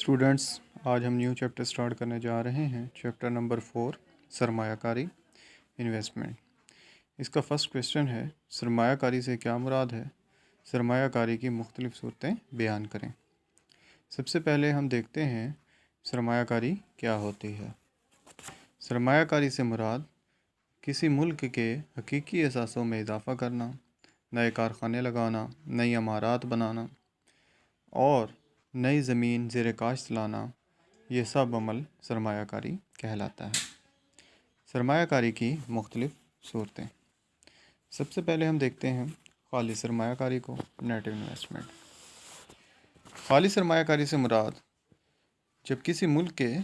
Students, آج ہم new chapter start کرنے جا رہے ہیں۔ چیپٹر نمبر 4، سرمایہ کاری، انویسٹمنٹ۔ اس کا فرسٹ کویسچن ہے، سرمایہ کاری سے کیا مراد ہے؟ سرمایہ کاری کی مختلف صورتیں بیان کریں۔ سب سے پہلے ہم دیکھتے ہیں سرمایہ کاری کیا ہوتی ہے۔ سرمایہ کاری سے مراد کسی ملک کے حقیقی اثاثوں میں اضافہ کرنا، نئے کارخانے لگانا، نئی عمارات بنانا اور نئی زمین زیر کاشت لانا، یہ سب عمل سرمایہ کاری کہلاتا ہے۔ سرمایہ کاری کی مختلف صورتیں۔ سب سے پہلے ہم دیکھتے ہیں خالص سرمایہ کاری کو، نیٹ انویسٹمنٹ۔ خالص سرمایہ کاری سے مراد جب کسی ملک کے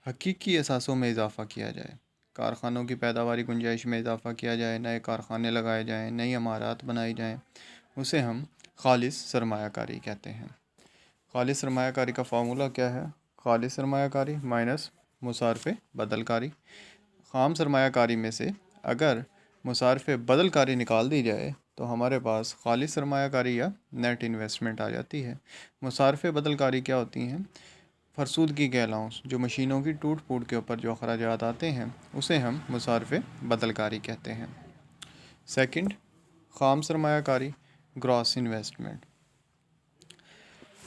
حقیقی اثاثوں میں اضافہ کیا جائے، کارخانوں کی پیداواری گنجائش میں اضافہ کیا جائے، نئے کارخانے لگائے جائیں، نئی عمارات بنائی جائیں، اسے ہم خالص سرمایہ کاری کہتے ہیں۔ خالص سرمایہ کاری کا فارمولہ کیا ہے؟ خالص سرمایہ کاری مائنس مصارف بدل کاری۔ خام سرمایہ کاری میں سے اگر مصارف بدل کاری نکال دی جائے تو ہمارے پاس خالص سرمایہ کاری یا نیٹ انویسٹمنٹ آ جاتی ہے۔ مصارف بدل کاری کیا ہوتی ہیں؟ فرسودگی کے الاؤنس، جو مشینوں کی ٹوٹ پھوٹ کے اوپر جو اخراجات آتے ہیں اسے ہم مصارف بدل کاری کہتے ہیں۔ سیکنڈ، خام سرمایہ کاری، گراس انویسٹمنٹ۔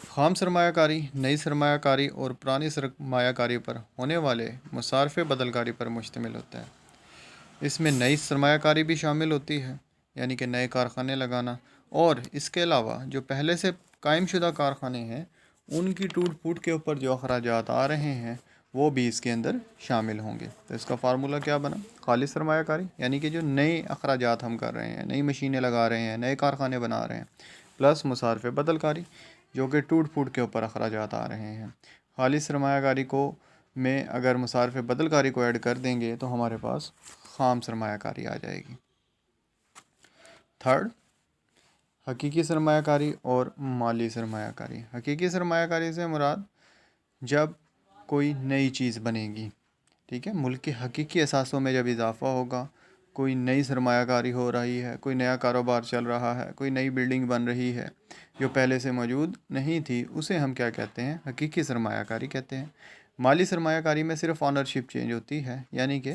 خام سرمایہ کاری نئی سرمایہ کاری اور پرانی سرمایہ کاری پر ہونے والے مصارف بدل کاری پر مشتمل ہوتا ہے۔ اس میں نئی سرمایہ کاری بھی شامل ہوتی ہے، یعنی کہ نئے کارخانے لگانا، اور اس کے علاوہ جو پہلے سے قائم شدہ کارخانے ہیں ان کی ٹوٹ پھوٹ کے اوپر جو اخراجات آ رہے ہیں وہ بھی اس کے اندر شامل ہوں گے۔ تو اس کا فارمولہ کیا بنا؟ خالص سرمایہ کاری، یعنی کہ جو نئے اخراجات ہم کر رہے ہیں، نئی مشینیں لگا رہے ہیں، نئے کارخانے بنا رہے ہیں، پلس مصارف بدل کاری جو کہ ٹوٹ پھوٹ کے اوپر اخراجات آ رہے ہیں۔ خالص سرمایہ کاری کو میں اگر مصارف بدل کاری کو ایڈ کر دیں گے تو ہمارے پاس خام سرمایہ کاری آ جائے گی۔ تھرڈ، حقیقی سرمایہ کاری اور مالی سرمایہ کاری۔ حقیقی سرمایہ کاری سے مراد جب کوئی نئی چیز بنے گی، ٹھیک ہے، ملک کے حقیقی اثاثوں میں جب اضافہ ہوگا، کوئی نئی سرمایہ کاری ہو رہی ہے، کوئی نیا کاروبار چل رہا ہے، کوئی نئی بلڈنگ بن رہی ہے جو پہلے سے موجود نہیں تھی، اسے ہم کیا کہتے ہیں؟ حقیقی سرمایہ کاری کہتے ہیں۔ مالی سرمایہ کاری میں صرف آنرشپ چینج ہوتی ہے، یعنی کہ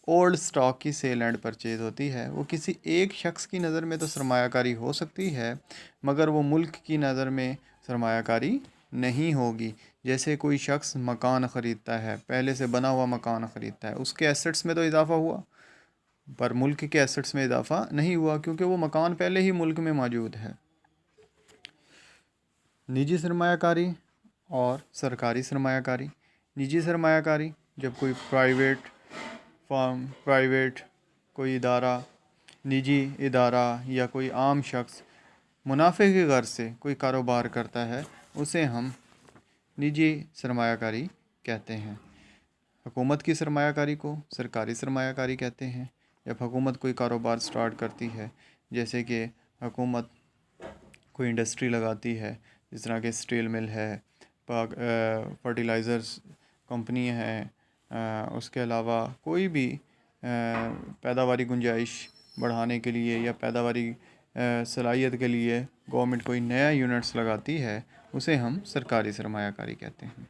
اولڈ سٹاک کی سیل اینڈ پرچیز ہوتی ہے۔ وہ کسی ایک شخص کی نظر میں تو سرمایہ کاری ہو سکتی ہے مگر وہ ملک کی نظر میں سرمایہ کاری نہیں ہوگی۔ جیسے کوئی شخص مکان خریدتا ہے، پہلے سے بنا ہوا مکان خریدتا ہے، اس کے ایسٹس میں تو اضافہ ہوا پر ملک کے ایسٹس میں اضافہ نہیں ہوا کیونکہ وہ مکان پہلے ہی ملک میں موجود ہے۔ نجی سرمایہ کاری اور سرکاری سرمایہ کاری۔ نجی سرمایہ کاری جب کوئی پرائیویٹ فارم، کوئی ادارہ، نجی ادارہ یا کوئی عام شخص منافع کی غرض سے کوئی کاروبار کرتا ہے اسے ہم نجی سرمایہ کاری کہتے ہیں۔ حکومت کی سرمایہ کاری کو سرکاری سرمایہ کاری کہتے ہیں۔ جب حکومت کوئی کاروبار سٹارٹ کرتی ہے، جیسے کہ حکومت کوئی انڈسٹری لگاتی ہے، جس طرح کہ اسٹیل مل ہے، فرٹیلائزرز کمپنی ہے، اس کے علاوہ کوئی بھی پیداواری گنجائش بڑھانے کے لیے یا پیداواری صلاحیت کے لیے گورنمنٹ کوئی نیا یونٹس لگاتی ہے اسے ہم سرکاری سرمایہ کاری کہتے ہیں۔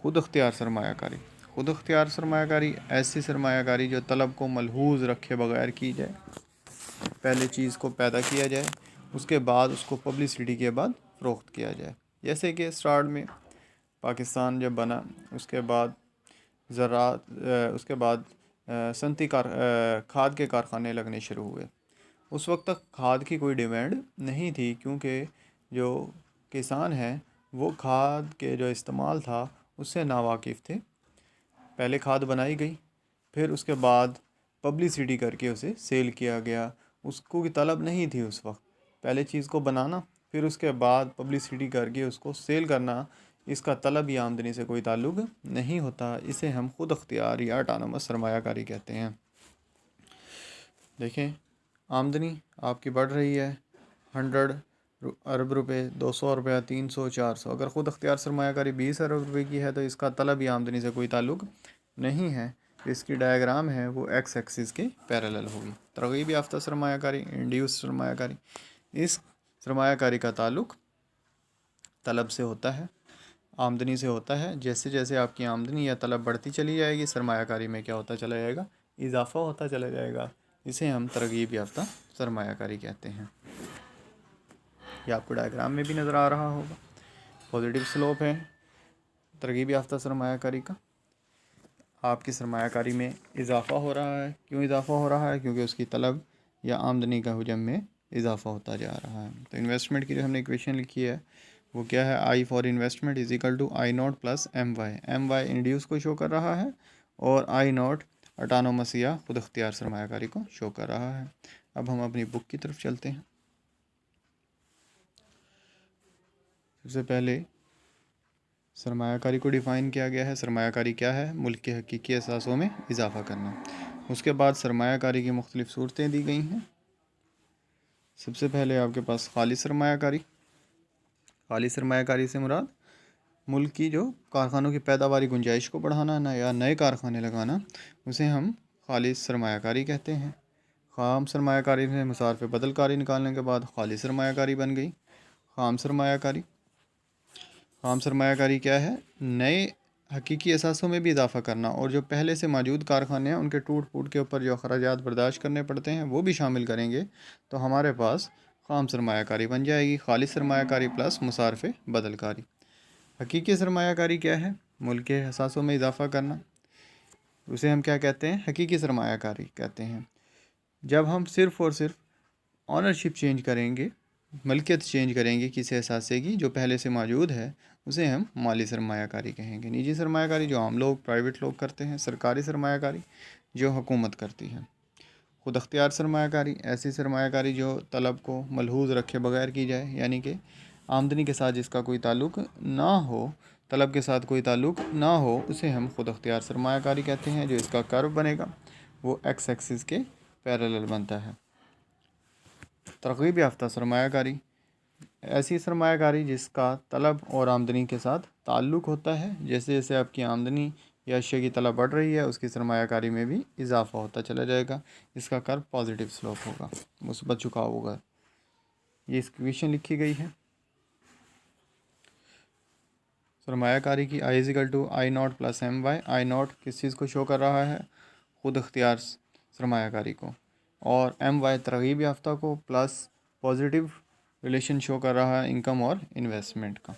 خود اختیار سرمایہ کاری۔ خود اختیار سرمایہ کاری ایسی سرمایہ کاری جو طلب کو ملحوظ رکھے بغیر کی جائے۔ پہلے چیز کو پیدا کیا جائے، اس کے بعد اس کو پبلسٹی کے بعد فروخت کیا جائے۔ جیسے کہ سٹارٹ میں پاکستان جب بنا، اس کے بعد زراعت، اس کے بعد صنعتی کھاد کے کارخانے لگنے شروع ہوئے۔ اس وقت تک کھاد کی کوئی ڈیمانڈ نہیں تھی کیونکہ جو کسان ہیں وہ کھاد کے جو استعمال تھا اس سے ناواقف تھے۔ پہلے کھاد بنائی گئی، پھر اس کے بعد پبلسٹی کر کے اسے سیل کیا گیا۔ اس کو کی طلب نہیں تھی اس وقت، پہلے چیز کو بنانا پھر اس کے بعد پبلسٹی کر کے اس کو سیل کرنا، اس کا طلب یا آمدنی سے کوئی تعلق نہیں ہوتا۔ اسے ہم خود اختیار یا اٹانومس سرمایہ کاری کہتے ہیں۔ دیکھیں، آمدنی آپ کی بڑھ رہی ہے، 100 ارب روپے، 200 روپے، 300، 400۔ اگر خود اختیار سرمایہ کاری 20 ارب روپے کی ہے تو اس کا طلب یا آمدنی سے کوئی تعلق نہیں ہے۔ اس کی ڈائیگرام ہے وہ ایکس ایکسس کے پیرالل ہوگی۔ ترغیب یافتہ سرمایہ کاری، انڈیوس سرمایہ کاری، اس سرمایہ کاری کا تعلق طلب سے ہوتا ہے۔ آمدنی سے ہوتا ہے. جیسے جیسے آپ کی آمدنی یا طلب بڑھتی چلی جائے گی سرمایہ کاری میں کیا ہوتا چلا جائے گا؟ اضافہ ہوتا چلا جائے گا. اسے ہم ترغیب یافتہ سرمایہ کاری کہتے ہیں. یہ آپ کو ڈائیگرام میں بھی نظر آ رہا ہوگا. پازیٹیو سلوپ ہے ترغیب یافتہ سرمایہ کاری کا. آپ کی سرمایہ کاری میں اضافہ ہو رہا ہے. کیوں اضافہ ہو رہا ہے؟ کیونکہ اس کی طلب یا آمدنی کا حجم میں اضافہ ہوتا جا رہا ہے. تو انویسٹمنٹ کی جو ہم نے ایکویشن لکھی ہے وہ کیا ہے؟ I for investment is equal to I not plus M Y. M Y induce کو شو کر رہا ہے اور آئی ناٹ اٹانومس یا خود اختیار سرمایہ کاری کو شو کر رہا ہے. اب ہم اپنی بک کی طرف چلتے ہیں. سب سے پہلے سرمایہ کاری کو ڈیفائن کیا گیا ہے. سرمایہ کاری کیا ہے؟ ملک کے حقیقی اثاثوں میں اضافہ کرنا. اس کے بعد سرمایہ کاری کی مختلف صورتیں دی گئی ہیں. سب سے پہلے آپ کے پاس خالص سرمایہ کاری. خالص سرمایہ کاری سے مراد ملک کی جو کارخانوں کی پیداواری گنجائش کو بڑھانا یا نئے کارخانے لگانا، اسے ہم خالص سرمایہ کاری کہتے ہیں. خام سرمایہ کاری سے مصارف بدل کاری نکالنے کے بعد خالص سرمایہ کاری بن گئی خام سرمایہ کاری. خام سرمایہ کاری کیا ہے؟ نئے حقیقی اثاثوں میں بھی اضافہ کرنا اور جو پہلے سے موجود کارخانے ہیں ان کے ٹوٹ پھوٹ کے اوپر جو اخراجات برداشت کرنے پڑتے ہیں وہ بھی شامل کریں گے تو ہمارے پاس خام سرمایہ کاری بن جائے گی. خالص سرمایہ کاری پلس مصارف بدل کاری. حقیقی سرمایہ کاری کیا ہے؟ ملک کے اثاثوں میں اضافہ کرنا. اسے ہم کیا کہتے ہیں؟ حقیقی سرمایہ کاری کہتے ہیں. جب ہم صرف اور صرف آنرشپ چینج کریں گے، ملکیت چینج کریں گے کسی اثاثے کی جو پہلے سے موجود ہے، اسے ہم مالی سرمایہ کاری کہیں گے. نجی سرمایہ کاری جو عام لوگ پرائیویٹ لوگ کرتے ہیں. سرکاری سرمایہ کاری جو حکومت کرتی ہے. خود اختیار سرمایہ کاری ایسی سرمایہ کاری جو طلب کو ملحوظ رکھے بغیر کی جائے، یعنی کہ آمدنی کے ساتھ جس کا کوئی تعلق نہ ہو، طلب کے ساتھ کوئی تعلق نہ ہو، اسے ہم خود اختیار سرمایہ کاری کہتے ہیں. جو اس کا کرو بنے گا وہ ایکس ایکسس کے پیرالل بنتا ہے. ترغیب یافتہ سرمایہ کاری ایسی سرمایہ کاری جس کا طلب اور آمدنی کے ساتھ تعلق ہوتا ہے. جیسے جیسے آپ کی آمدنی یا اشیاء کی طلب بڑھ رہی ہے اس کی سرمایہ کاری میں بھی اضافہ ہوتا چلا جائے گا. اس کا کرو پازیٹیو سلوپ ہوگا، مثبت جھکاؤ ہوگا. یہ ایکویشن لکھی گئی ہے. سرمایہ کاری کی I is equal to I not plus M Y. I not کس چیز کو شو کر رہا ہے؟ خود اختیار سرمایہ کاری کو. اور ایم وائی ترغیب یافتہ کو، پلس پازیٹیو ریلیشن شو کر رہا ہے انکم اور انویسٹمنٹ کا.